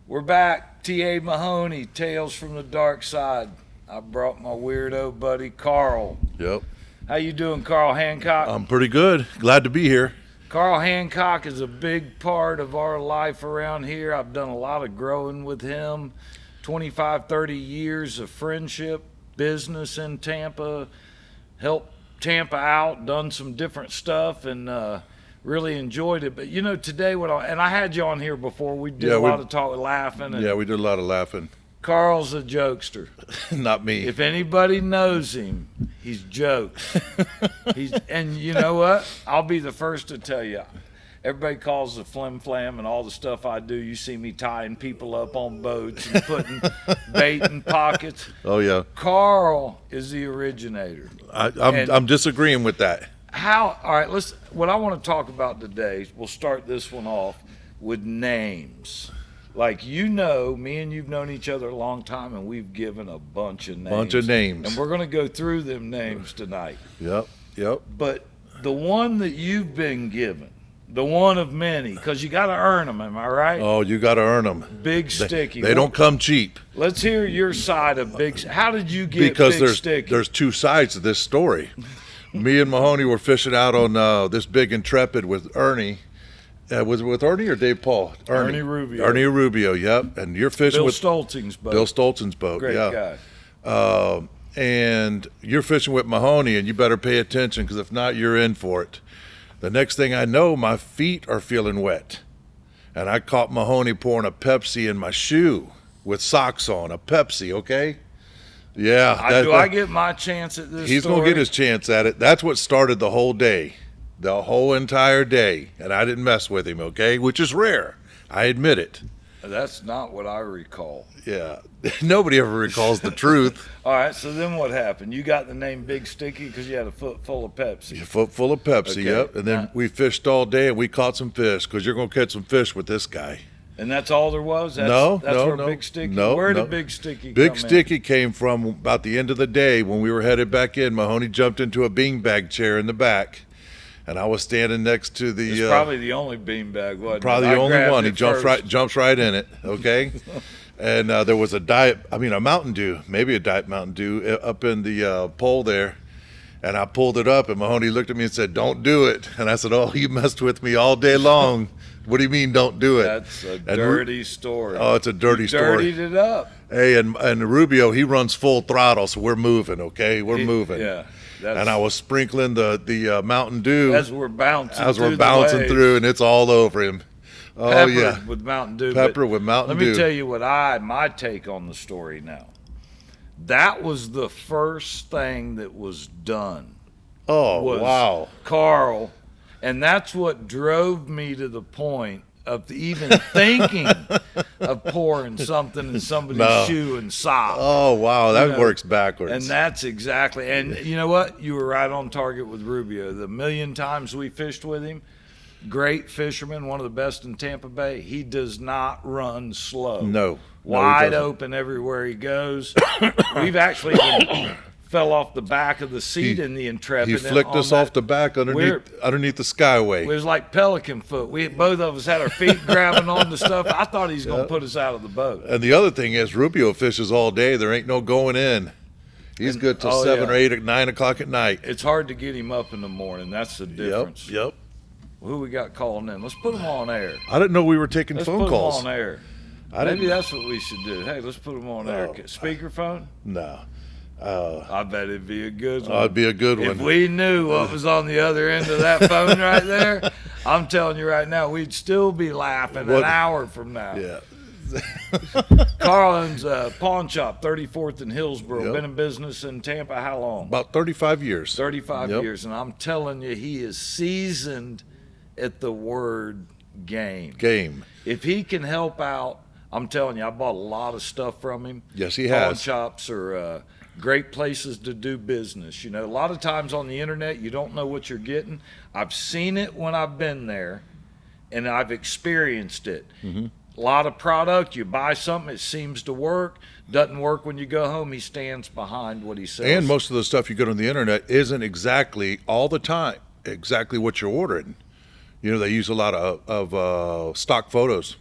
We're back. T.A. Mahoney, Tales from the Darkside. I brought my weirdo buddy Carl. Yep. How you doing, Carl Hancock? I'm pretty good. Glad to be here. Carl Hancock is a big part of our life around here. I've done a lot of growing with him. 25, 30 years of friendship, business in Tampa, helped Tampa out, done some different stuff, and really enjoyed it. But you know, today and I had you on here before. We did a lot of talk, laughing. And we did a lot of laughing. Carl's a jokester. Not me. If anybody knows him, he's jokes. And you know what? I'll be the first to tell you. Everybody calls the flim flam and all the stuff I do. You see me tying people up on boats and putting bait in pockets. Oh yeah. Carl is the originator. I'm disagreeing with that. All right, what I want to talk about today, we'll start this one off with names. Like, you know, me and you've known each other a long time, and we've given a bunch of names. And we're going to go through them names tonight. Yep. But the one that you've been given, the one of many, because you got to earn them, am I right? Oh, you got to earn them. Big Sticky. They don't come cheap. Let's hear your side of How did you get Big Sticky? Because there's two sides to this story. Me and Mahoney were fishing out on this big Intrepid with Ernie. Was it with Ernie or Dave Paul? Ernie Rubio. Ernie Rubio, yep. And you're fishing with Bill Stoltzing's boat. Great guy. And you're fishing with Mahoney, and you better pay attention, because if not, you're in for it. The next thing I know, my feet are feeling wet. And I caught Mahoney pouring a Pepsi in my shoe with socks on, a Pepsi, okay? Yeah. Do I get my chance at this He's going to get his chance at it. That's what started the whole day, the whole entire day. And I didn't mess with him, okay? Which is rare. I admit it. That's not what I recall. Yeah. Nobody ever recalls the truth. All right, so then what happened? You got the name Big Sticky because you had a foot full of Pepsi. A foot full of Pepsi, okay. Yep. And then we fished all day, and we caught some fish, because you're going to catch some fish with this guy. And that's all there was? No. Big Sticky? Where did Big Sticky Big Sticky came from about the end of the day when we were headed back in. Mahoney jumped into a beanbag chair in the back, and I was standing next to the. It's probably the only beanbag, wasn't it? Probably the only one. He jumps right in it. Okay, and there was a Mountain Dew, maybe a Diet Mountain Dew, up in the pole there. And I pulled it up, and Mahoney looked at me and said, "Don't do it." And I said, "Oh, you messed with me all day long. What do you mean, don't do it?" That's a dirty story. Oh, it's a dirty story. Dirtied it up. Hey, and Rubio, he runs full throttle, so we're moving, okay? We're moving. Yeah. And I was sprinkling the Mountain Dew. As we're bouncing through, and it's all over him. Oh, Peppered yeah. with Mountain Dew. Pepper with Mountain Dew. Let me tell you my take on the story now. That was the first thing that was done. Oh, wow. Carl. And that's what drove me to the point of even thinking of pouring something in somebody's shoe and sock. Oh, wow. That works backwards. And that's exactly. And you know what? You were right on target with Rubio. The million times we fished with him, great fisherman, one of the best in Tampa Bay. He does not run slow. No. Wide open everywhere he goes. We've actually been fell off the back of the seat in the Intrepid. He flicked us off the back underneath the Skyway. It was like pelican foot. Both of us had our feet grabbing on the stuff. I thought he was going to put us out of the boat. And the other thing is, Rubio fishes all day. There ain't no going in. He's good till 7 or 8 or 9 o'clock at night. It's hard to get him up in the morning. That's the difference. Yep. Who we got calling in? Let's put him on air. I didn't know we were taking phone calls. Let's put him on air. Maybe that's what we should do. Hey, let's put him on air. Speakerphone? No. I bet it'd be a good one. It'd be a good one. If we knew what was on the other end of that phone right there, I'm telling you right now, we'd still be laughing an hour from now. Yeah. Carl owns a pawn shop, 34th and Hillsborough. Been in business in Tampa how long? About 35 years. 35 years. And I'm telling you, he is seasoned at the word game. If he can help out, I'm telling you, I bought a lot of stuff from him. Yes, he has. Pawn shops are great places to do business. You know, a lot of times on the internet, you don't know what you're getting. I've seen it when I've been there, and I've experienced it. Mm-hmm. A lot of product, you buy something, it seems to work. Doesn't work when you go home. He stands behind what he says. And most of the stuff you get on the internet isn't exactly all the time exactly what you're ordering. You know, they use a lot of stock photos.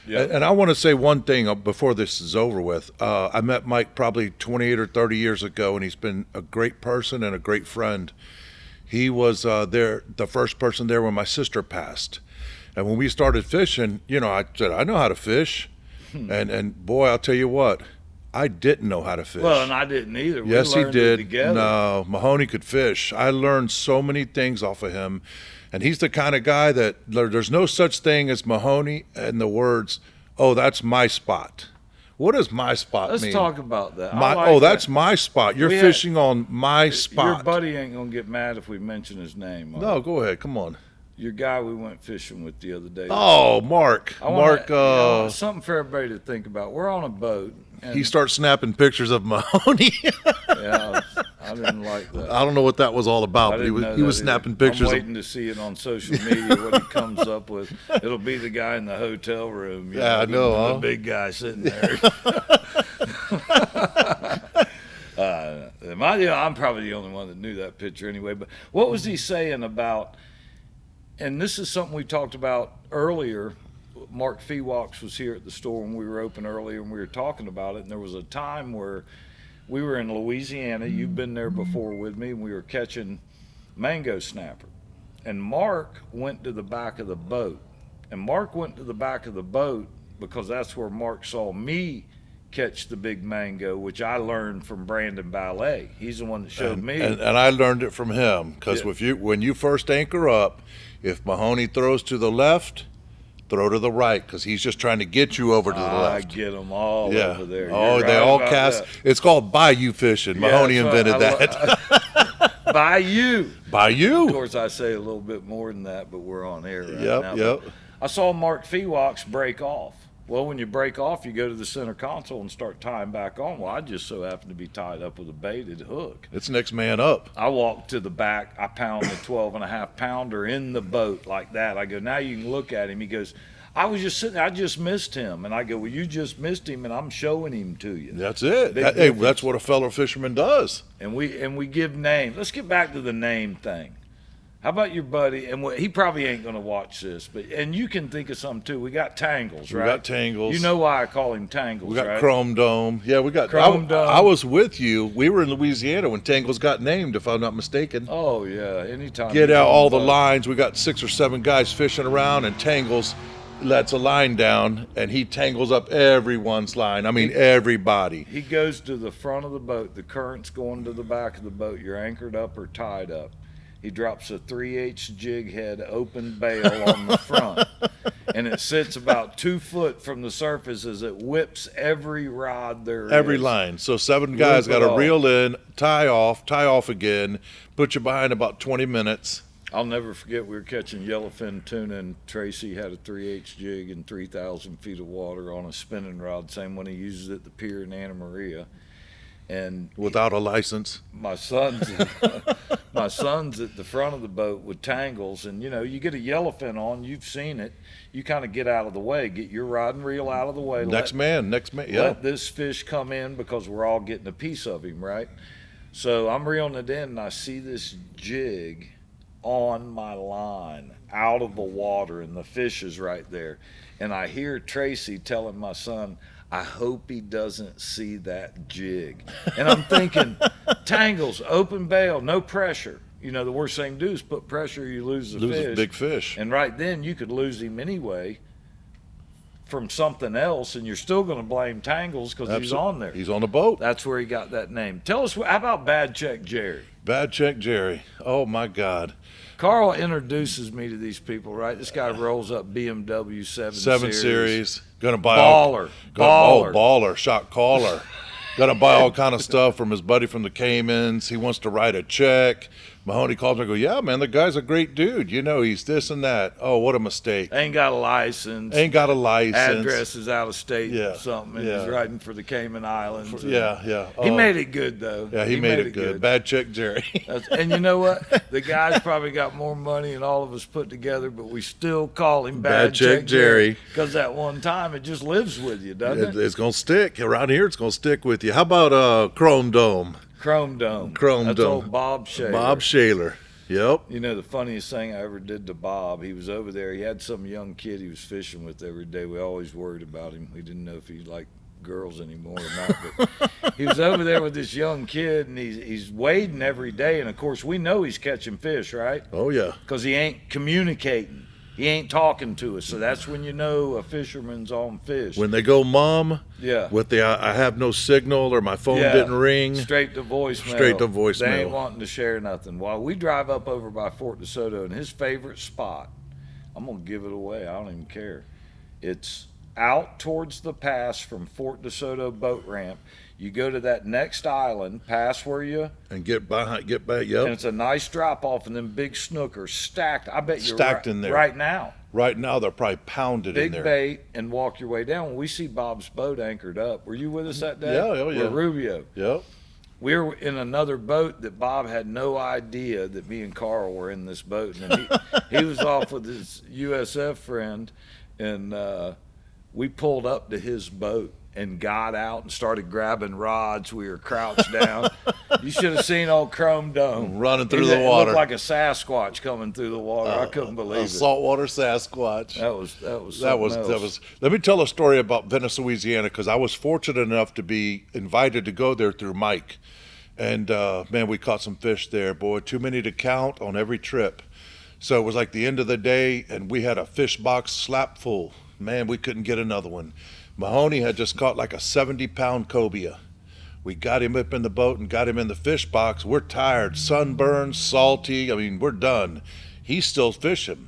Yep. And I want to say one thing before this is over with. I met Mike probably 28 or 30 years ago, and he's been a great person and a great friend. He was there, the first person there when my sister passed. And when we started fishing, I said, I know how to fish. And boy, I'll tell you what, I didn't know how to fish. Well, and I didn't either. Yes, we he learned did. It together. No, Mahoney could fish. I learned so many things off of him. And he's the kind of guy that there's no such thing as Mahoney and the words, oh, that's my spot. What does my spot mean? Let's talk about that. That's my spot. You're fishing on my spot. Your buddy ain't going to get mad if we mention his name. No, go ahead. Come on. Your guy we went fishing with the other day. Oh, Mark. Something for everybody to think about. We're on a boat. He starts snapping pictures of Mahoney. Yeah, I didn't like that. I don't know what that was all about, but he was snapping pictures. I'm waiting to see it on social media, what he comes up with. It'll be the guy in the hotel room. I know. The big guy sitting there. I'm probably the only one that knew that picture anyway. But what was he saying about, and this is something we talked about earlier, Mark Feewox was here at the store when we were open earlier, and we were talking about it, and there was a time where we were in Louisiana. You've been there before with me, and we were catching mango snapper. And Mark went to the back of the boat. And Mark went to the back of the boat because that's where Mark saw me catch the big mango, which I learned from Brandon Ballet. He's the one that showed me. And I learned it from him because when you first anchor up, if Mahoney throws to the left, throw to the right because he's just trying to get you over to the left. I get them all over there. Oh, they all cast. That. It's called bayou fishing. Mahoney invented that. Bayou. Bayou. Of course, I say a little bit more than that, but we're on air right now. Yep. I saw Mark Feewox break off. Well, when you break off, you go to the center console and start tying back on. Well, I just so happened to be tied up with a baited hook. It's next man up. I walked to the back. I pound the 12.5 pounder in the boat like that. I go, now you can look at him. He goes, I was just sitting there. I just missed him. And I go, well, you just missed him, and I'm showing him to you. That's it. Hey, that's what a fellow fisherman does. And we give names. Let's get back to the name thing. How about your buddy? And he probably ain't going to watch this, and you can think of some too. We got Tangles, right? We got Tangles. You know why I call him Tangles, We got right? Chrome Dome. Yeah, we got Chrome Dome. I was with you. We were in Louisiana when Tangles got named, if I'm not mistaken. Oh, yeah. Anytime. Get out all the lines. We got 6 or 7 guys fishing around, and Tangles lets a line down, and he tangles up everyone's line. I mean, everybody. He goes to the front of the boat. The current's going to the back of the boat. You're anchored up or tied up. He drops a 3/8 jig head open bail on the front, and it sits about 2 foot from the surface as it whips every rod there every is. line. So 7 guys got to reel in, tie off again, put you behind about 20 minutes. I'll never forget we were catching yellowfin tuna, and Tracy had a 3/8 jig in 3,000 feet of water on a spinning rod, same one he uses at the pier in Anna Maria. And without a license, my son's at the front of the boat with Tangles, and you get a yellowfin on. You've seen it. You kind of get out of the way, get your rod and reel out of the way. Next man. Yeah. Let this fish come in because we're all getting a piece of him, right? So I'm reeling it in, and I see this jig on my line out of the water, and the fish is right there. And I hear Tracy telling my son, I hope he doesn't see that jig. And I'm thinking, Tangles, open bail, no pressure. The worst thing to do is put pressure, you lose the fish. Lose a big fish. And right then, you could lose him anyway from something else, and you're still going to blame Tangles because he's on there. He's on the boat. That's where he got that name. Tell us, how about Bad Check Jerry? Bad Check Jerry. Oh, my God. Carl introduces me to these people, right? This guy rolls up BMW 7 Series. Gonna buy baller, shot caller. Gonna buy all kind of stuff from his buddy from the Caymans. He wants to write a check. Mahoney calls me and goes, yeah, man, the guy's a great dude. He's this and that. Oh, what a mistake. Ain't got a license. Address is out of state or something, and he's riding for the Cayman Islands. He made it good, though. Yeah, he made it good. Bad Check Jerry. And you know what? The guy's probably got more money than all of us put together, but we still call him Bad Check Jerry. Because that one time, it just lives with you, doesn't it? It's going to stick. Around here, it's going to stick with you. How about Chrome Dome? Chrome Dome. That's old Bob Shaler. Bob Shaler. Yep. You know, the funniest thing I ever did to Bob, he was over there. He had some young kid he was fishing with every day. We always worried about him. We didn't know if he liked girls anymore or not. But he was over there with this young kid, and he's wading every day. And, of course, we know he's catching fish, right? Oh, yeah. Because he ain't communicating. He ain't talking to us. So that's when you know a fisherman's on fish. When they go, Mom, yeah, with the I have no signal or my phone didn't ring. Straight to voicemail. Straight to voicemail. They ain't wanting to share nothing. While we drive up over by Fort DeSoto, and his favorite spot, I'm going to give it away. I don't even care. It's out towards the pass from Fort DeSoto boat ramp. You go to that next island, pass where you... And get back, yep. And it's a nice drop-off, and then big snookers stacked. I bet you're stacked in there. Right now. Right now, they're probably pounded in there. Big bait, and walk your way down. When we see Bob's boat anchored up, were you with us that day? Yeah, oh yeah. With Rubio. Yep. We were in another boat that Bob had no idea that me and Carl were in this boat. And he was off with his USF friend, and we pulled up to his boat and got out and started grabbing rods. We were crouched down. You should have seen old Chrome Dome. Running through the water. It looked like a Sasquatch coming through the water. I couldn't believe it. Saltwater Sasquatch. That was. Let me tell a story about Venice, Louisiana, because I was fortunate enough to be invited to go there through Mike. And, man, we caught some fish there, boy. Too many to count on every trip. So it was like the end of the day, and we had a fish box slap full. Man, we couldn't get another one. Mahoney had just caught like a 70-pound cobia. We got him up in the boat and got him in the fish box. We're tired, sunburned, salty. I mean, we're done. He's still fishing.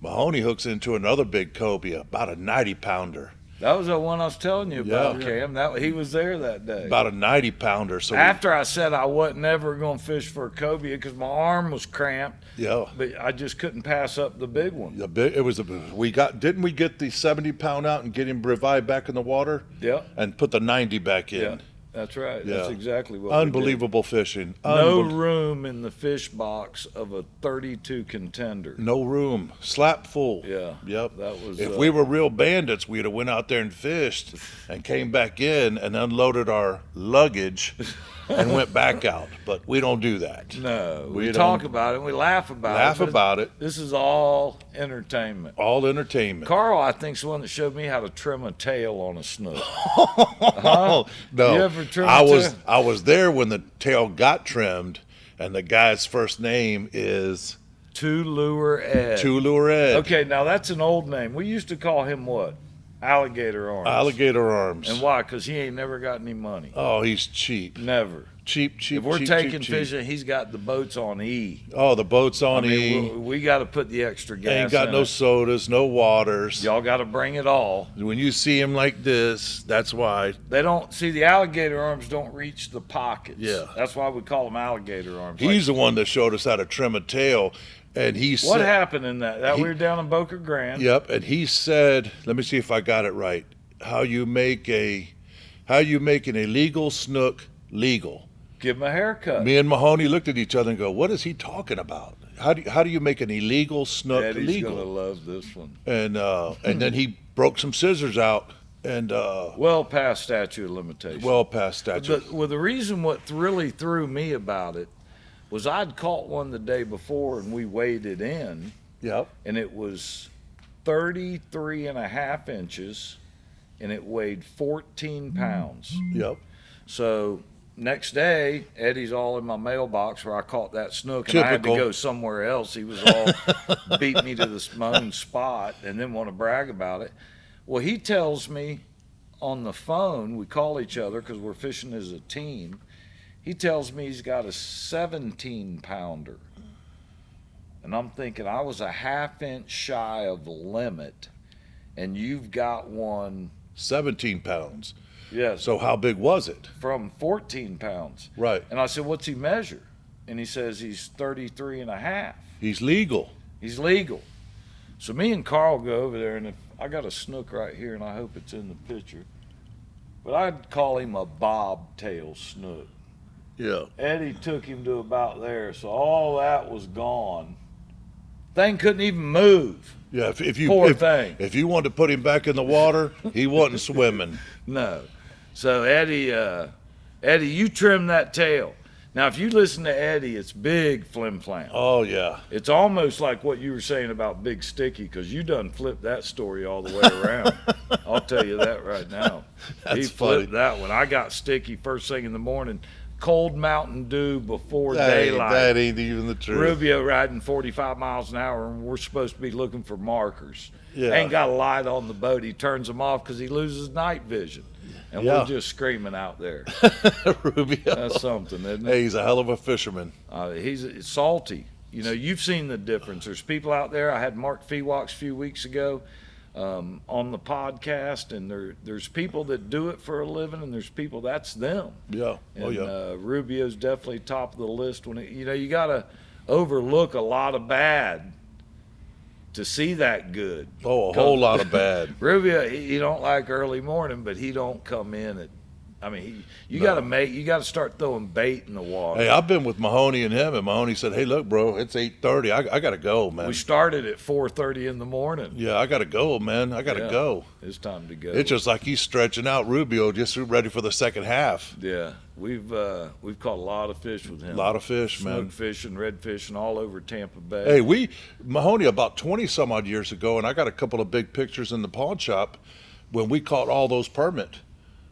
Mahoney hooks into another big cobia, about a 90-pounder. That was the one I was telling you about, Cam. He was there that day. About a 90-pounder. So after I said I wasn't ever going to fish for a cobia because my arm was cramped. Yeah. But I just couldn't pass up the big one. Didn't we get the 70-pound out and get him revived back in the water? Yeah. And put the 90 back in. Yeah. That's right. Yeah. That's exactly what Unbelievable fishing. No room in the fish box of a 32 contender. No room. Slap full. Yeah. Yep. That was. If we were real bandits, we'd have went out there and fished and came back in and unloaded our luggage and went back out. But we don't do that. No. We talk about it. We laugh about it. This is all entertainment. All entertainment. Carl, I think, is the one that showed me how to trim a tail on a snook. No. You ever trim a tail? I was there when the tail got trimmed, and the guy's first name is Two Lure Ed. Two Lure Ed. Okay, now that's an old name. We used to call him what? Alligator Arms. Alligator Arms. And why? Because he ain't never got any money. Oh, he's cheap. Never. Cheap. If we're taking fishing, he's got the boats on E. Oh, the boats on E. We got to put the extra gas. Ain't got no sodas, no waters. Y'all got to bring it all. When you see him like this, that's why. They don't see the alligator arms don't reach the pockets. Yeah. That's why we call them alligator arms. He's the one that showed us how to trim a tail. And he said, what happened in that? We were down in Boca Grande. Yep. And he said, let me see if I got it right. How you make an illegal snook legal. Give him a haircut. Me and Mahoney looked at each other and go, what is he talking about? How do you make an illegal snook Eddie's legal? Eddie's going to love this one. And then he broke some scissors out. And well past statute of limitations. Well past statute. Well, the reason what really threw me about it was I'd caught one the day before and we weighed it in. Yep. And it was 33 and a half inches and it weighed 14 pounds. Yep. So next day, Eddie's all in my mailbox where I caught that snook, and Typical. I had to go somewhere else. He was all beat me to my own spot and then want to brag about it. Well, he tells me on the phone, we call each other because we're fishing as a team. He tells me he's got a 17-pounder. And I'm thinking I was a half inch shy of the limit, and you've got one 17 pounds. Yes. So how big was it? From 14 pounds. Right. And I said, what's he measure? And he says he's 33 and a half. He's legal. He's legal. So me and Carl go over there, and I got a snook right here, and I hope it's in the picture. But I'd call him a bobtail snook. Yeah. Eddie took him to about there, so all that was gone. Thing couldn't even move. Yeah, if you wanted to put him back in the water, he wasn't swimming. No. So Eddie, you trim that tail. Now, if you listen to Eddie, it's big flim flam. Oh, yeah. It's almost like what you were saying about Big Sticky, because you done flipped that story all the way around. I'll tell you that right now. That's he flipped that one. I got sticky first thing in the morning. Cold Mountain Dew before daylight. That ain't even the truth. Rubio riding 45 miles an hour, and we're supposed to be looking for markers. Yeah. Ain't got a light on the boat. He turns them off because he loses night vision. And we're just screaming out there. Rubio. That's something, isn't it? Hey, he's a hell of a fisherman. He's salty. You know, you've seen the difference. There's people out there. I had Mark Feewox a few weeks ago on the podcast, and there's people that do it for a living, and there's people that's them. Yeah. And, Rubio's definitely top of the list. When you got to overlook a lot of bad to see that good. Oh, a whole lot of bad. Rubio, he don't like early morning, but he don't come in at. I mean, you got to start throwing bait in the water. Hey, I've been with Mahoney and him, and Mahoney said, "Hey, look, bro, it's 8:30. I got to go, man." We started at 4:30 in the morning. Yeah, I got to go, man. I got to go. It's time to go. It's just like he's stretching out Rubio, just ready for the second half. Yeah, we've caught a lot of fish with him. A lot of fish, man. Snook fishing, red fishing, all over Tampa Bay. Hey, Mahoney about 20 some odd years ago, and I got a couple of big pictures in the pawn shop when we caught all those permit,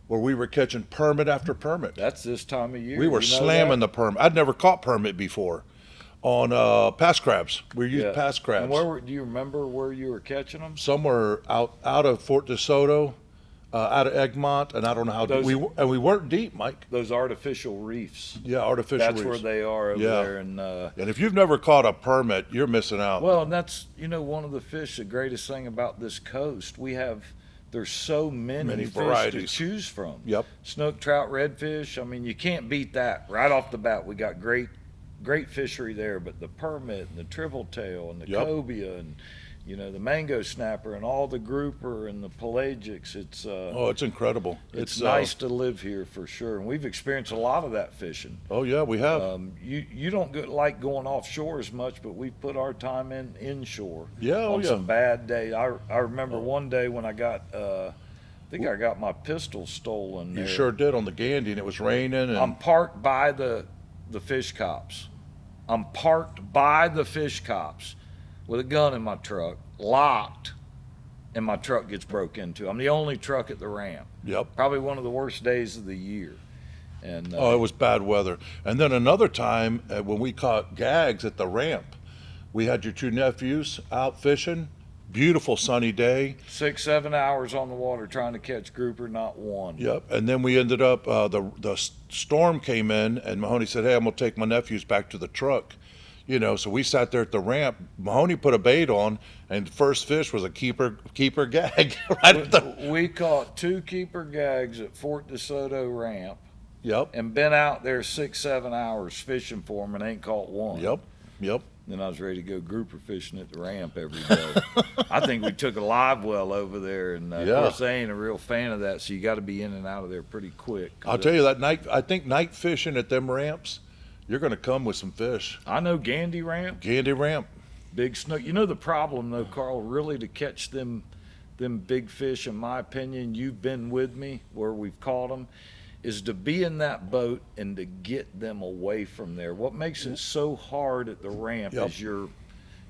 where we were catching permit after permit. That's this time of year. We were slamming the permit. I'd never caught permit before on pass crabs. We used pass crabs. And do you remember where you were catching them? Somewhere out of Fort DeSoto, out of Egmont, and I don't know how deep. We weren't deep, Mike. Those artificial reefs. Yeah, artificial That's reefs. where they are over there. And if you've never caught a permit, you're missing out. Well, and that's one of the fish. The greatest thing about this coast, there's so many fish varieties to choose from. Yep. Snook, trout, redfish. I mean, you can't beat that right off the bat. We got great fishery there, but the permit and the triple tail and the cobia and the mango snapper and all the grouper and the pelagics. It's it's incredible. It's nice to live here for sure, and we've experienced a lot of that fishing. Oh yeah, we have. You don't like going offshore as much, but we've put our time inshore. Yeah, on some bad days. I remember one day when I got I think I got my pistol stolen. You sure did, on the Gandy, and it was raining. And I'm parked by the fish cops. I'm parked by the fish cops with a gun in my truck, locked, and my truck gets broke into. I'm the only truck at the ramp. Yep. Probably one of the worst days of the year. And it was bad weather. And then another time when we caught gags at the ramp, we had your two nephews out fishing. Beautiful sunny day. 6-7 hours on the water trying to catch grouper, not one. Yep. And then we ended up, the storm came in, and Mahoney said, "Hey, I'm going to take my nephews back to the truck." So we sat there at the ramp. Mahoney put a bait on, and the first fish was a keeper gag. We caught 2 keeper gags at Fort DeSoto ramp. Yep. And been out there 6-7 hours fishing for them and ain't caught one. Yep. Then I was ready to go grouper fishing at the ramp every day. I think we took a live well over there, and of course they ain't a real fan of that, so you got to be in and out of there pretty quick. I'll tell you that I think night fishing at them ramps, you're going to come with some fish. I know Gandy ramp. Big snook. The problem though, Carl, really to catch them big fish, in my opinion, you've been with me where we've caught them, is to be in that boat and to get them away from there. What makes it so hard at the ramp is you're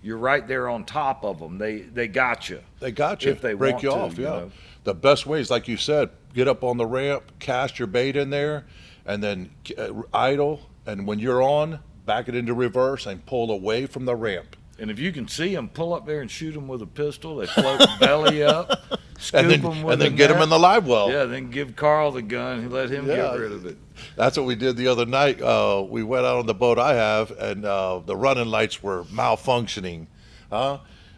right there on top of them. They got you. They got you. If they break want you to, off, The best way is, like you said, get up on the ramp, cast your bait in there, and then idle. And when you're on, back it into reverse and pull away from the ramp. And if you can see them, pull up there and shoot them with a pistol. They float belly up, scoop them with and then get them in the live well. Yeah, then give Carl the gun and let him get rid of it. That's what we did the other night. We went out on the boat I have, and the running lights were malfunctioning.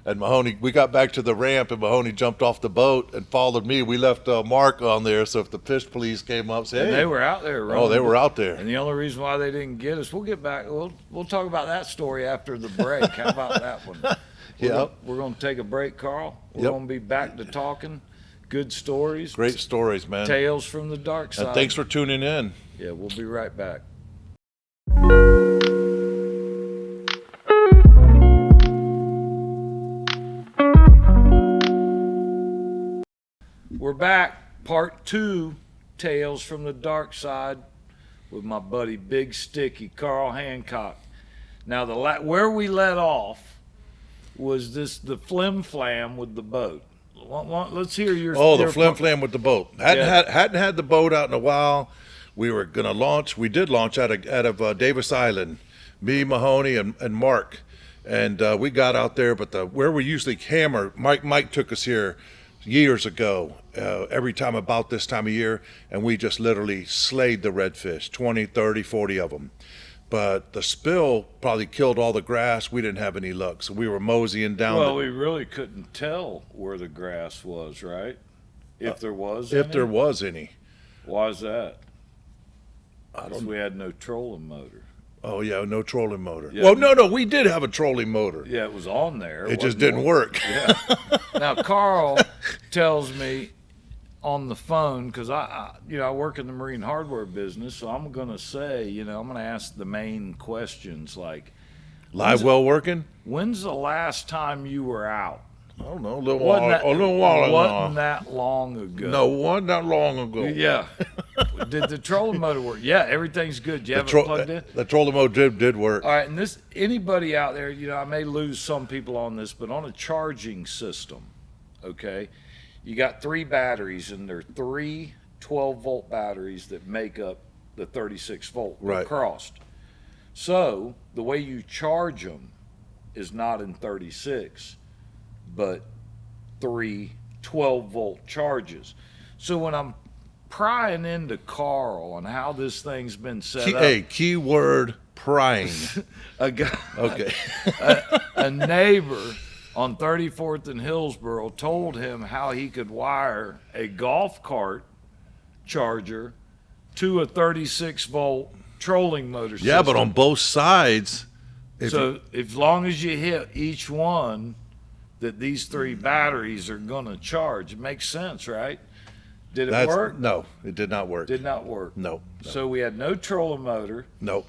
And Mahoney, we got back to the ramp, and Mahoney jumped off the boat and followed me. We left a mark on there, so if the fish police came up, say, "Hey." And they were out there running. Oh, they were out there. And the only reason why they didn't get us, we'll get back. We'll talk about that story after the break. How about that one? We're going to take a break, Carl. We're going to be back to talking. Good stories. Great stories, man. Tales from the dark side. And thanks for tuning in. Yeah, we'll be right back. We're back, part 2, Tales from the Dark Side. with my buddy Big Sticky, Carl Hancock. Now, where we let off was the flim flam with the boat. Let's hear your. Oh, the flim flam with the boat. Hadn't had the boat out in a while. We were gonna launch. We did launch out of Davis Island. Me, Mahoney, and Mark, and we got out there. But where we usually hammer, Mike took us here years ago. Every time about this time of year, and we just literally slayed the redfish, 20, 30, 40 of them. But the spill probably killed all the grass. We didn't have any luck, so we were moseying down. Well, we really couldn't tell where the grass was, right? If there was any? If there was any. Why is that? Because we had no trolling motor. Oh, yeah, no trolling motor. Yeah. Well, no, we did have a trolling motor. Yeah, it was on there. It just didn't work. Yeah. Now, Carl tells me on the phone, because I work in the marine hardware business, so I'm going to say, I'm going to ask the main questions like, live well working? When's the last time you were out? I don't know, a little while ago. Wasn't that long ago? No, wasn't that long ago. Yeah. Did the trolling motor work? Yeah, everything's good. You have it plugged in? The trolling motor did work. All right, and anybody out there, I may lose some people on this, but on a charging system, okay, you got 3 batteries, and they're 3 12-volt batteries that make up the 36-volt crossed. So the way you charge them is not in 36, but 3 12-volt charges. So when I'm prying into Carl on how this thing's been set up. Hey, keyword prying. A guy, okay. a neighbor on 34th and Hillsboro told him how he could wire a golf cart charger to a 36-volt trolling motor system. Yeah, but on both sides. As long as you hit each one that these 3 batteries are going to charge, it makes sense, right? Did it work? No, it did not work. Did not work. No. So we had no trolling motor. No.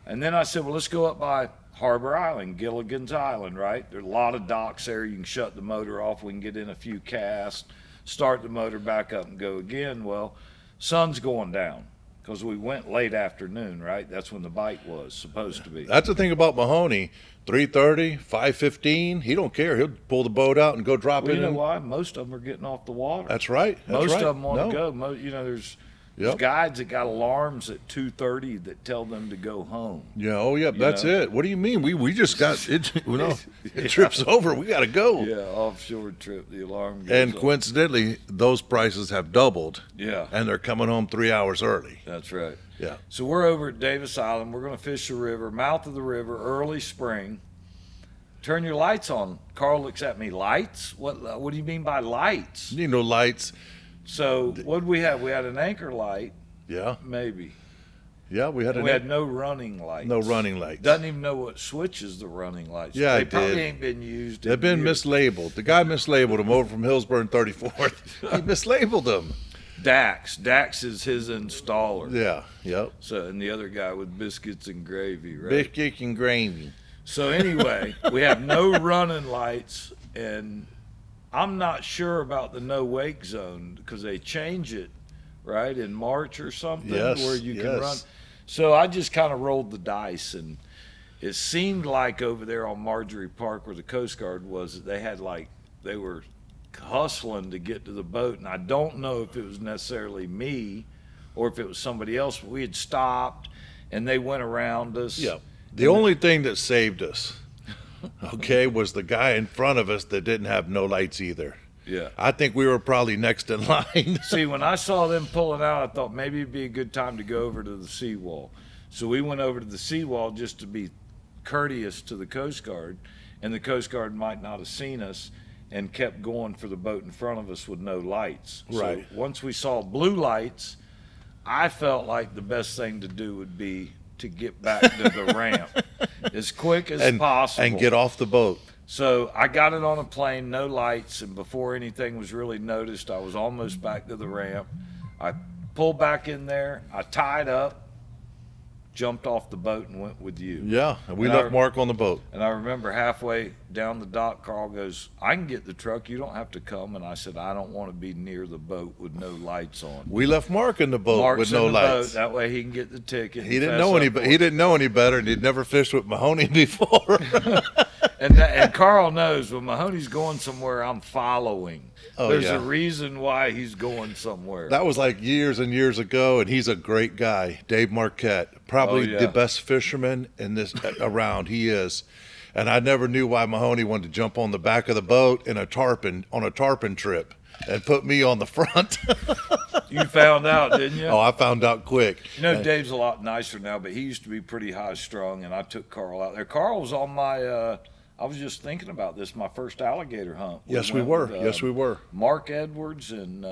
And then I said, well, let's go up by Harbor Island, Gilligan's Island, right? There's a lot of docks there. You can shut the motor off. We can get in a few casts, start the motor back up and go again. Well, sun's going down because we went late afternoon, right? That's when the bite was supposed to be. That's the thing about Mahoney. 3:30, 5:15, he don't care. He'll pull the boat out and go drop it in. You know why? Most of them are getting off the water. That's right. Most of them want to go. There's guides that got alarms at 2:30 that tell them to go home. Yeah, that's it. What do you mean? We just got it. It trips over. We got to go. Yeah, offshore trip. The alarm goes And off. Coincidentally, those prices have doubled. Yeah, and they're coming home 3 hours early. That's right. Yeah. So we're over at Davis Island. We're going to fish the river, mouth of the river, early spring. Turn your lights on. Carl looks at me. Lights? What do you mean by lights? You need no lights. So what did we have? We had an anchor light. Yeah. Maybe. Yeah, we had no running lights. No running lights. Doesn't even know what switches the running lights. Yeah, they probably ain't been used. They've been mislabeled. The guy mislabeled them over from Hillsboro and 34th. He mislabeled them. Dax is his installer. Yeah. Yep. So and the other guy with biscuits and gravy, right? Biscuits and gravy. So anyway, we have no running lights, and I'm not sure about the no wake zone because they change it, right, in March or something, where you can run. So I just kind of rolled the dice, and it seemed like over there on Marjorie Park where the Coast Guard was, they were hustling to get to the boat, and I don't know if it was necessarily me or if it was somebody else, but we had stopped, and they went around us. Yeah. The only thing that saved us, was the guy in front of us that didn't have no lights either. Yeah. I think we were probably next in line. See, when I saw them pulling out, I thought maybe it'd be a good time to go over to the seawall. So we went over to the seawall just to be courteous to the Coast Guard, and the Coast Guard might not have seen us and kept going for the boat in front of us with no lights. Right. So once we saw blue lights, I felt like the best thing to do would be to get back to the ramp as quick as possible. And get off the boat. So I got it on a plane, no lights, and before anything was really noticed, I was almost back to the ramp. I pulled back in there, I tied up, jumped off the boat and went with you. Yeah, and we And left Mark on the boat. And I remember halfway down the dock, Carl goes, "I can get the truck. You don't have to come." And I said, "I don't want to be near the boat with no lights on." We left Mark in the boat Mark's with no in the lights. boat. That way he can get the ticket. He didn't know any. He didn't know any better, and he'd never fished with Mahoney before. And Carl knows when Mahoney's going somewhere, I'm following. Oh, There's yeah. a reason why he's going somewhere. That was like years and years ago, and he's a great guy, Dave Marquette, probably Oh, yeah. the best fisherman in this around. He is, and I never knew why Mahoney wanted to jump on the back of the boat in a tarpon on a tarpon trip, and put me on the front. You found out, didn't you? Oh, I found out quick. You know, Dave's a lot nicer now, but he used to be pretty high strung, and I took Carl out there. Carl was on my. I was just thinking about this. My first alligator hunt. Yes, we went were. with, Yes, we were. Mark Edwards and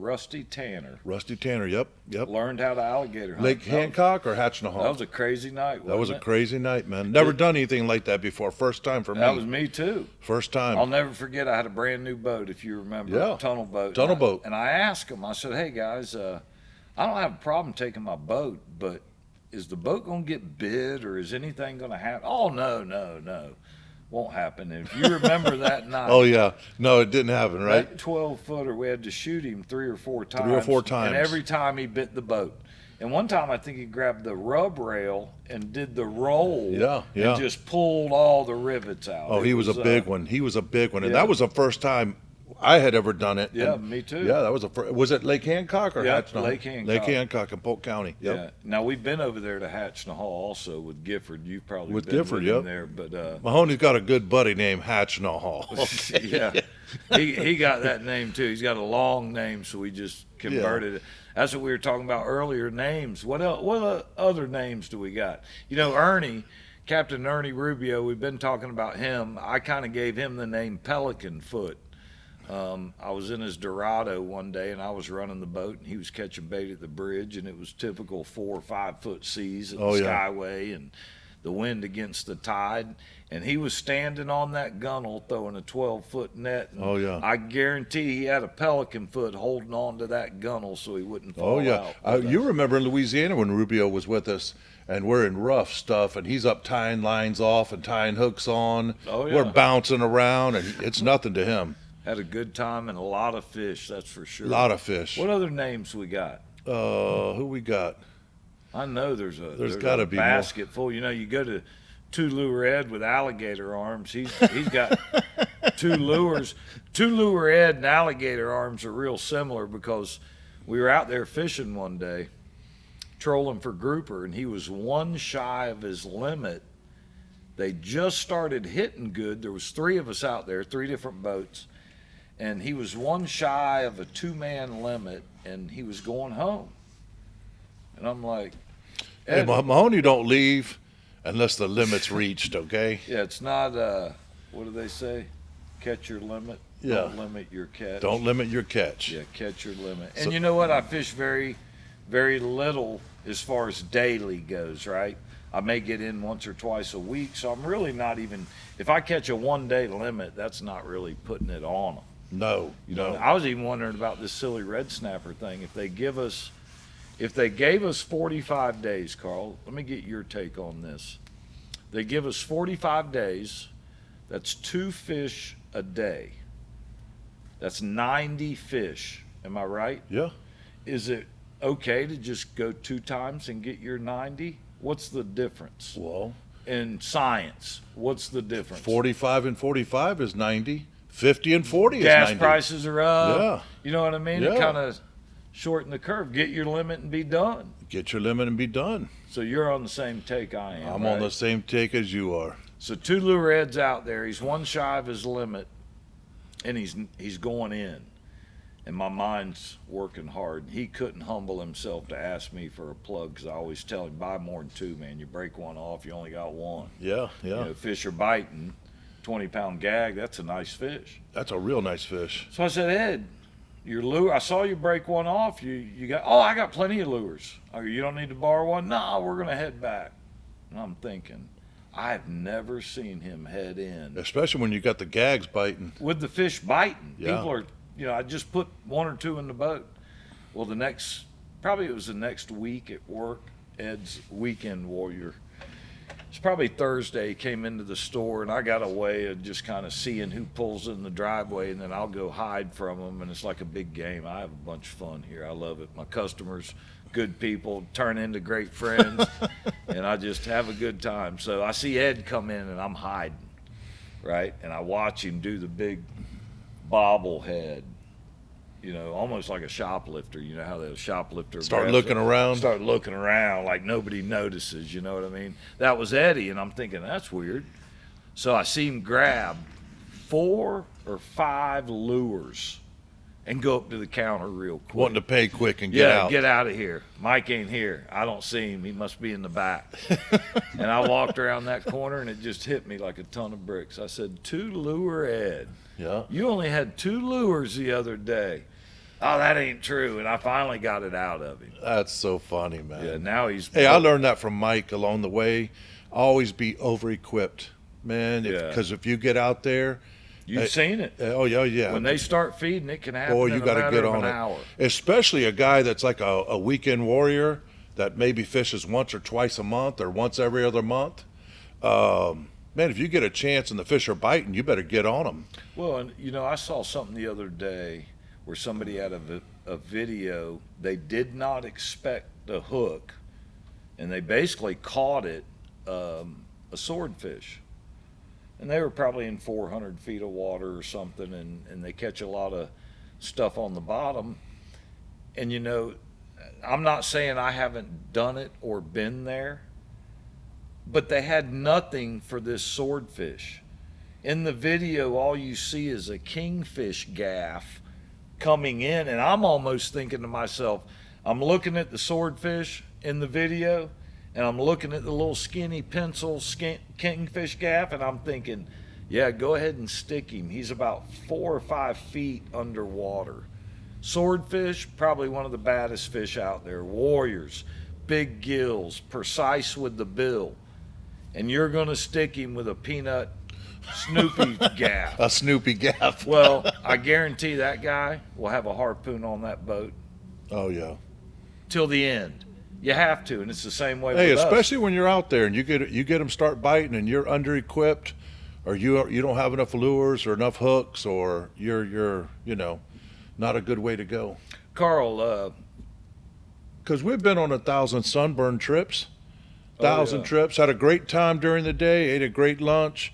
Rusty Tanner. Rusty Tanner. Yep. Learned how to alligator hunt. Lake Hancock or Hatchinahaw? That was a crazy night. That was a wasn't it? crazy night, man. Never done anything like that before. First time for me. That was me too. First time. I'll never forget. I had a brand new boat, if you remember, Yeah. tunnel boat. Tunnel boat. And I asked him. I said, "Hey guys, I don't have a problem taking my boat, but is the boat going to get bid, or is anything going to happen?" "Oh no, won't happen." And if you remember that night, Oh yeah. No, it didn't happen, right? that 12-footer, we had to shoot him 3 or 4 times. 3 or 4 times. And every time he bit the boat. And one time I think he grabbed the rub rail and did the roll. Yeah. And just pulled all the rivets out. Oh, It he was a big one. He was a big one, and yeah. that was the first time I had ever done it. Yeah, And me too. Yeah, that was was it Lake Hancock or Yeah, Hatchinahaw? Lake Hancock. Lake Hancock in Polk County. Yep. Yeah. Now we've been over there to Hatchinahaw also with Gifford. You've probably With been Gifford, with him yep. there, but Mahoney's got a good buddy named Hatchinahaw. yeah, he got that name too. He's got a long name, so we just converted it. That's what we were talking about earlier. Names. What else? What other names do we got? You know, Ernie, Captain Ernie Rubio. We've been talking about him. I kind of gave him the name Pelican Foot. I was in his Dorado one day, and I was running the boat, and he was catching bait at the bridge, and it was typical 4 or 5 foot seas at the Skyway, and the wind against the tide, and he was standing on that gunnel throwing a 12-foot net. And Oh, yeah. I guarantee he had a pelican foot holding on to that gunnel so he wouldn't fall Oh yeah. out. You remember in Louisiana when Rubio was with us, and we're in rough stuff, and he's up tying lines off and tying hooks on. Oh, yeah. We're bouncing around, and it's nothing to him. Had a good time and a lot of fish, that's for sure. A lot of fish. What other names we got? Who we got? I know there's gotta a be more. basket full. You know, you go to Two Lure Ed with alligator arms. He's got 2 lures. Two Lure Ed and alligator arms are real similar because we were out there fishing one day, trolling for grouper, and he was 1 shy of his limit. They just started hitting good. There was 3 of us out there, 3 different boats, and he was 1 shy of a 2-man limit, and he was going home. And I'm like, Hey, Ed, Mahoney don't leave unless the limit's reached, okay? yeah, it's not, what do they say? Catch your limit. Yeah. Don't limit your catch. Don't limit your catch. Yeah, catch your limit. So- And you know what? I fish very, very little as far as daily goes, right? I may get in once or twice a week, so I'm really not even, if I catch a 1-day limit, that's not really putting it on them. No, You know, no. I was even wondering about this silly red snapper thing. If they gave us 45 days, Carl, let me get your take on this. They give us 45 days, that's 2 fish a day. That's 90 fish. Am I right? Yeah. Is it okay to just go 2 times and get your 90? What's the difference? Well, In science, what's the difference? 45 and 45 is 90. 50 and 40 is Gas 90. prices are up. Yeah. You know what I mean? It Yeah. kind of shorten the curve. Get your limit and be done. Get your limit and be done. So you're on the same take I am. I'm on right? the same take as you are. So 2 lure Ed's out there. He's 1 shy of his limit, and he's going in. And my mind's working hard. He couldn't humble himself to ask me for a plug because I always tell him, buy more than 2, man. You break 1 off, you only got 1. Yeah, yeah. You know, fish are biting. 20-pound gag, that's a nice fish. That's a real nice fish. So I said, Ed, your lure, I saw you break 1 off. You got, oh, I got plenty of lures. Oh, you don't need to borrow 1? No, we're going to head back. And I'm thinking, I've never seen him head in Especially when you got the gags biting. with the fish biting. Yeah. People are, you know, I just put 1 or 2 in the boat. Well, probably it was the next week at work, Ed's weekend warrior. It's probably Thursday. He came into the store, and I got a way of just kind of seeing who pulls in the driveway, and then I'll go hide from them, and it's like a big game. I have a bunch of fun here. I love it. My customers, good people, turn into great friends, and I just have a good time. So I see Ed come in, and I'm hiding, right? And I watch him do the big bobblehead, you know, almost like a shoplifter. You know how the shoplifter Start looking around like nobody notices, you know what I mean? That was Eddie, and I'm thinking, that's weird. So I see him grab 4 or 5 lures and go up to the counter real quick. Wanting to pay quick and get out. Get out of here. Mike ain't here. I don't see him. He must be in the back. And I walked around that corner, and it just hit me like a ton of bricks. I said, 2 lure Ed. Yeah. You only had 2 lures the other day. Oh, that ain't true. And I finally got it out of him. That's so funny, man. Yeah, now he's... Hey, I learned that from Mike along the way. Always be over-equipped, man. Yeah. Because if you get out there... You've seen it. Oh, yeah. When they start feeding, it can happen Boy, in you a got to matter get of on an it. hour. Especially a guy that's like a weekend warrior that maybe fishes once or twice a month or once every other month. Man, if you get a chance and the fish are biting, you better get on them. Well, and you know, I saw something the other day where somebody had a video. They did not expect the hook, and they basically caught it, a swordfish. And they were probably in 400 feet of water or something, and they catch a lot of stuff on the bottom. And, you know, I'm not saying I haven't done it or been there, but they had nothing for this swordfish. In the video, all you see is a kingfish gaff coming in, and I'm almost thinking to myself, I'm looking at the swordfish in the video, and I'm looking at the little skinny pencil kingfish gaff, and I'm thinking, yeah, go ahead and stick him. He's about 4 or 5 feet underwater. Swordfish, probably one of the baddest fish out there. Warriors, big gills, precise with the bill. And you're going to stick him with a peanut Snoopy gaff. A Snoopy gaff. Well, I guarantee that guy will have a harpoon on that boat. Oh, yeah. Till the end. You have to, and it's the same way Hey, with especially us. when you're out there and you get them start biting and you're under-equipped, or you don't have enough lures or enough hooks, or you're not a good way to go. Carl, Because we've been on 1,000 sunburn trips, yeah. trips, had a great time during the day, ate a great lunch.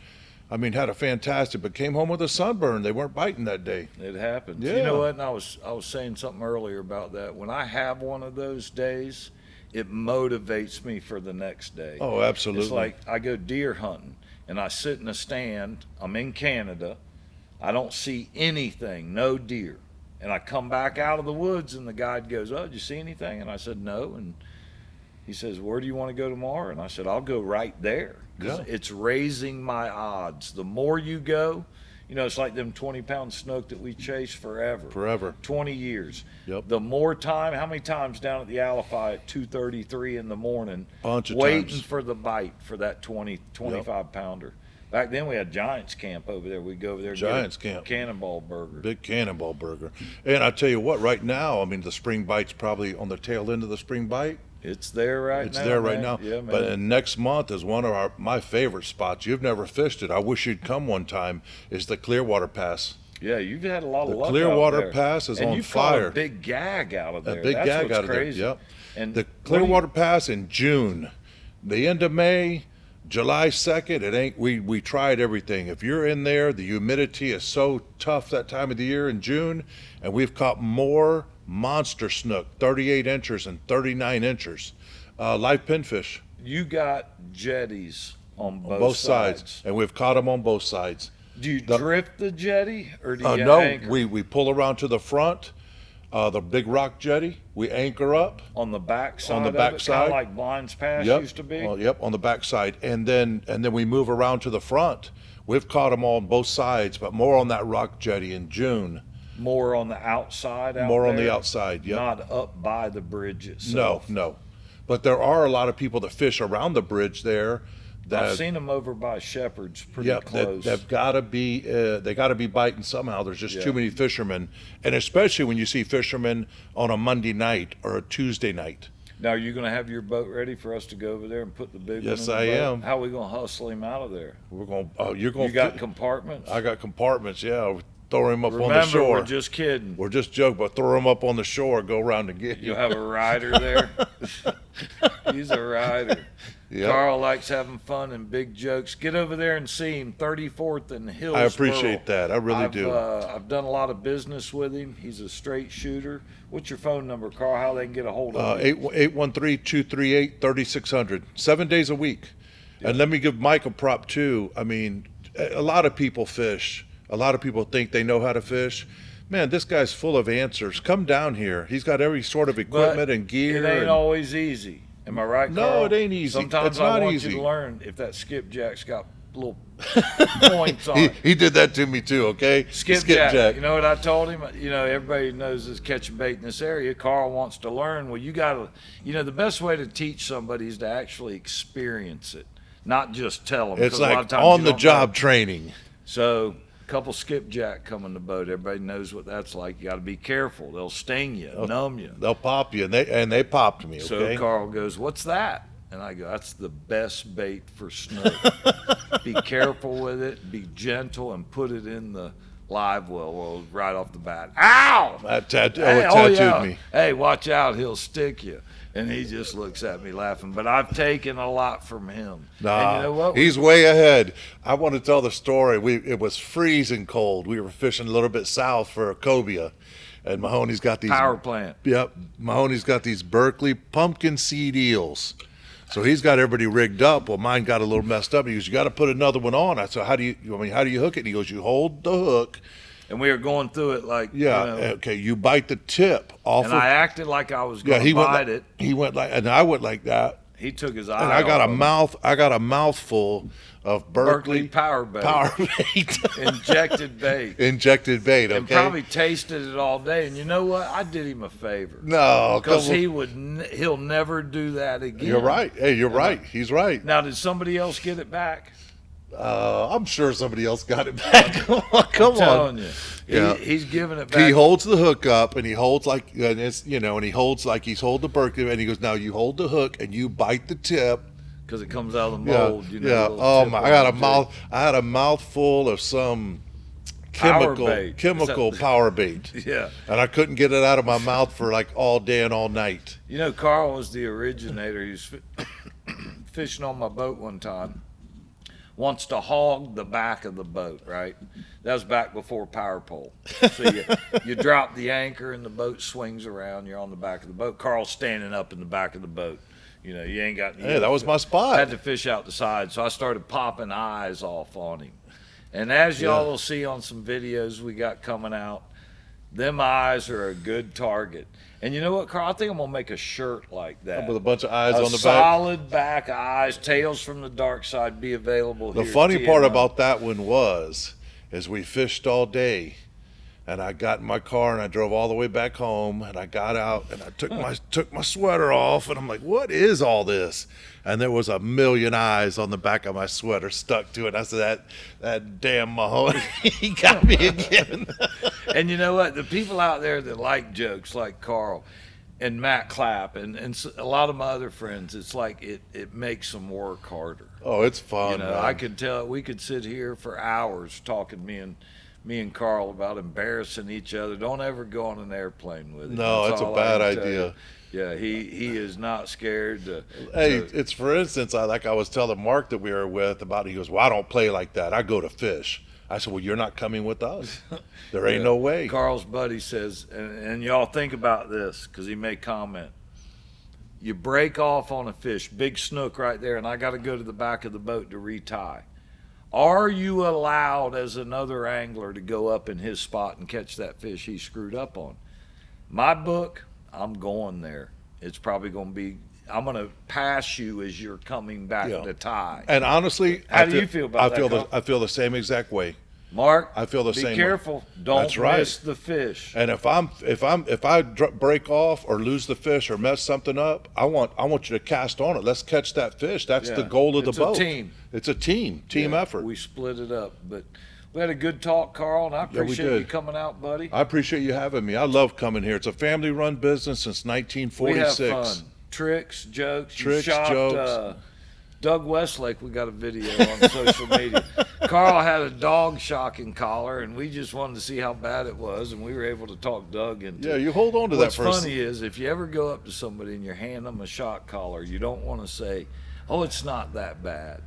I mean, had a fantastic, but came home with a sunburn. They weren't biting that day. it happens. Yeah. You know what? And I was saying something earlier about that. When I have one of those days, it motivates me for the next day. Oh, absolutely. It's like I go deer hunting, and I sit in a stand. I'm in Canada. I don't see anything, no deer. And I come back out of the woods, and the guide goes, "Oh, did you see anything?" And I said, "No." And he says, "Where do you want to go tomorrow?" And I said, "I'll go right there." Because it's raising my odds. The more you go, you know, it's like them 20-pound snook that we chased forever. 20 years. Yep. The more time, how many times down at the Alify at 2:33 in the morning, Bunch of waiting times. for the bite for that 25 pounder. Back then we had Giants Camp over there. We'd go over there, Giants get a Camp. Cannonball burger. Big Cannonball burger. And I tell you what, right now, I mean, the spring bite's probably on the tail end of the spring bite. It's there right now. It's there right man. now. Yeah, man. But next month is one of my favorite spots. You've never fished it. I wish you'd come one time. Is the Clearwater Pass. Yeah, you've had a lot of luck Clearwater out there. Pass is and on you've fire. Caught a big gag out of there. A big That's gag what's out of crazy. there. Yep. And the Clearwater Pass in June, the end of May, July 2nd. It ain't. We tried everything. If you're in there, the humidity is so tough that time of the year in June, and we've caught more monster snook, 38 inchers and 39 inchers. Live pinfish. You got jetties on both sides, and we've caught them on both sides. Do you drift the jetty, or do you No, anchor? we pull around to the front, the big rock jetty. We anchor up on the back side. On the of back it, side. kind of like Blinds Pass Yep. used to be. Yep, on the back side, and then we move around to the front. We've caught them on both sides, but more on that rock jetty in June. More on the outside. More on the outside. Yep. Not up by the bridge itself. No. But there are a lot of people that fish around the bridge there. I've seen them over by Shepherd's pretty Yep, close. they've got to be. They got to be biting somehow. There's just too many fishermen, and especially when you see fishermen on a Monday night or a Tuesday night. Now, are you going to have your boat ready for us to go over there and put the big one in Yes, the I boat? am. How are we going to hustle him out of there? We're going. Oh, you're going. You got compartments? I got compartments. Yeah, we'll throw him up on the Remember, shore. we're just kidding. We're just joking, but throw him up on the shore. Go around and get you. You'll have a rider there. He's a rider. Yep. Carl likes having fun and big jokes. Get over there and see him, 34th and Hillsboro. I appreciate that. I really do. I've done a lot of business with him. He's a straight shooter. What's your phone number, Carl? How they can get a hold of you? 813-238-3600. 7 days a week. Yeah. And let me give Mike a prop too. I mean, a lot of people fish. A lot of people think they know how to fish. Man, this guy's full of answers. Come down here. He's got every sort of equipment and gear. It ain't always easy. Am I right, Carl? No, it ain't easy. Sometimes it's not I want easy. you to learn if that skipjack's got little points on it. He did that to me too, okay? Skipjack. You know what I told him? You know, everybody knows is catching bait in this area. Carl wants to learn. Well, you got to, you know, the best way to teach somebody is to actually experience it, not just tell them. It's like on-the-job training. So, a couple skipjack come in the boat. Everybody knows what that's like. You got to be careful. They'll sting you, numb you. They'll pop you, and they popped me. Okay? So Carl goes, "What's that?" And I go, "That's the best bait for snook. Be careful with it. Be gentle, and put it in the live well right off the bat. Ow! It tattooed me. Hey, watch out! He'll stick you." And he just looks at me laughing. But I've taken a lot from him. Nah, and you know what? He's way ahead. I want to tell the story. It was freezing cold. We were fishing a little bit south for cobia, and Mahoney's got these power plant. Yep, Mahoney's got these Berkeley pumpkin seed eels. So he's got everybody rigged up. Well, mine got a little messed up. He goes, "You got to put another one on." I said, how do you hook it? And he goes, "You hold the hook." And we were going through it like, okay, you bite the tip off. And I acted like I was going to bite it. He went like, and I went like that. He took his eye. And I got a mouthful of Berkeley power bait. Injected bait. Injected bait. Okay. And probably tasted it all day. And you know what? I did him a favor. No, because he'll never do that again. You're right. Hey, you're right. He's right. Now, did somebody else get it back? I'm sure somebody else got it back. Come on. I'm telling you. He's giving it back. He holds the hook up, and he holds like, and he holds like he's holding the Berkeley, and he goes, "Now you hold the hook, and you bite the tip." Because it comes out of the mold. Oh my! I had a mouthful of some chemical power bait. Yeah. And I couldn't get it out of my mouth for like all day and all night. You know, Carl was the originator. He was fishing on my boat one time. Wants to hog the back of the boat, right? That was back before power pole. So you drop the anchor and the boat swings around. You're on the back of the boat. Carl's standing up in the back of the boat. You know, you ain't got. Hey, that was my spot. I had to fish out the side, so I started popping eyes off on him. And as y'all will see on some videos we got coming out, them eyes are a good target. And you know what, Carl? I think I'm going to make a shirt like that. With a bunch of eyes on the back. Solid back eyes, tails from the Darkside be available here. The funny part about that one is we fished all day. And I got in my car and I drove all the way back home, and I got out and I took my sweater off, and I'm like, what is all this? And there was a million eyes on the back of my sweater stuck to it. I said, that damn Mahoney, he got me again. And you know what? The people out there that like jokes like Carl and Matt Clapp and a lot of my other friends, it's like it makes them work harder. Oh, it's fun. You know, man. I could tell we could sit here for hours talking, me and Carl, about embarrassing each other. Don't ever go on an airplane with him. No, it's a bad idea. Yeah, he is not scared to. It's for instance, I was telling Mark that we were with about. He goes, "Well, I don't play like that. I go to fish." I said, "Well, you're not coming with us. There ain't no way." Carl's buddy says, and y'all think about this because he may comment. You break off on a fish, big snook right there, and I got to go to the back of the boat to retie. Are you allowed as another angler to go up in his spot and catch that fish he screwed up on? My book, I'm going there. It's probably going to be, I'm going to pass you as you're coming back to tie. And honestly, how do you feel about that? I feel the same exact way. Mark, I feel the same. Be careful. Don't miss the fish. And if I break off or lose the fish or mess something up, I want you to cast on it. Let's catch that fish. That's the goal of the boat. It's a team effort. We split it up, but we had a good talk, Carl, and I appreciate you coming out, buddy. I appreciate you having me. I love coming here. It's a family-run business since 1946. We have fun. tricks, jokes. Tricks, you shocked, jokes. Doug Westlake, we got a video on social media. Carl had a dog shocking collar, and we just wanted to see how bad it was, and we were able to talk Doug into Yeah, you hold on to What's that for funny is if you ever go up to somebody and you hand them a shock collar, you don't want to say, oh, it's not that bad.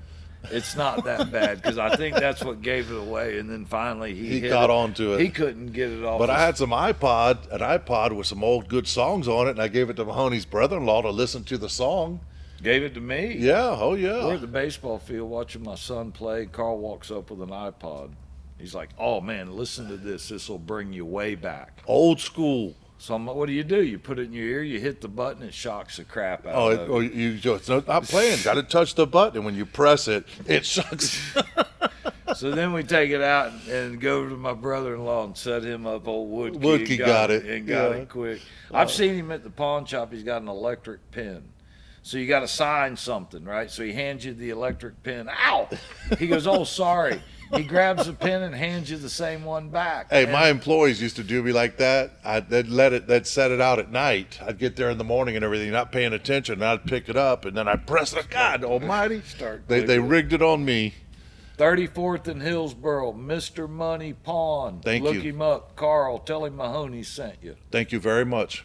It's not that bad, because I think that's what gave it away. And then finally he got onto it. He couldn't get it off. But I had an iPod with some old good songs on it, and I gave it to Mahoney's brother-in-law to listen to the song. Gave it to me. Yeah, oh yeah. We're at the baseball field watching my son play. Carl walks up with an iPod. He's like, oh, man, listen to this. This will bring you way back. Old school. So I'm like, what do? You put it in your ear, you hit the button, it shocks the crap out of Oh, it. it's not playing. Got to touch the button. When you press it, it shocks. So then we take it out and go to my brother-in-law and set him up. Old Woodkey, Woodkey got it. And got Yeah. it quick. I've seen him at the pawn shop. He's got an electric pen. So you got to sign something, right? So he hands you the electric pen. Ow! He goes, oh, sorry. He grabs the pen and hands you the same one back. Hey, And my employees used to do me like that. They'd set it out at night. I'd get there in the morning and everything, not paying attention. And I'd pick it up and then I'd press it. God almighty. They rigged it on me. 34th in Hillsboro, Mr. Money Pawn. Thank Look you. him up. Carl, tell him Mahoney sent you. Thank you very much.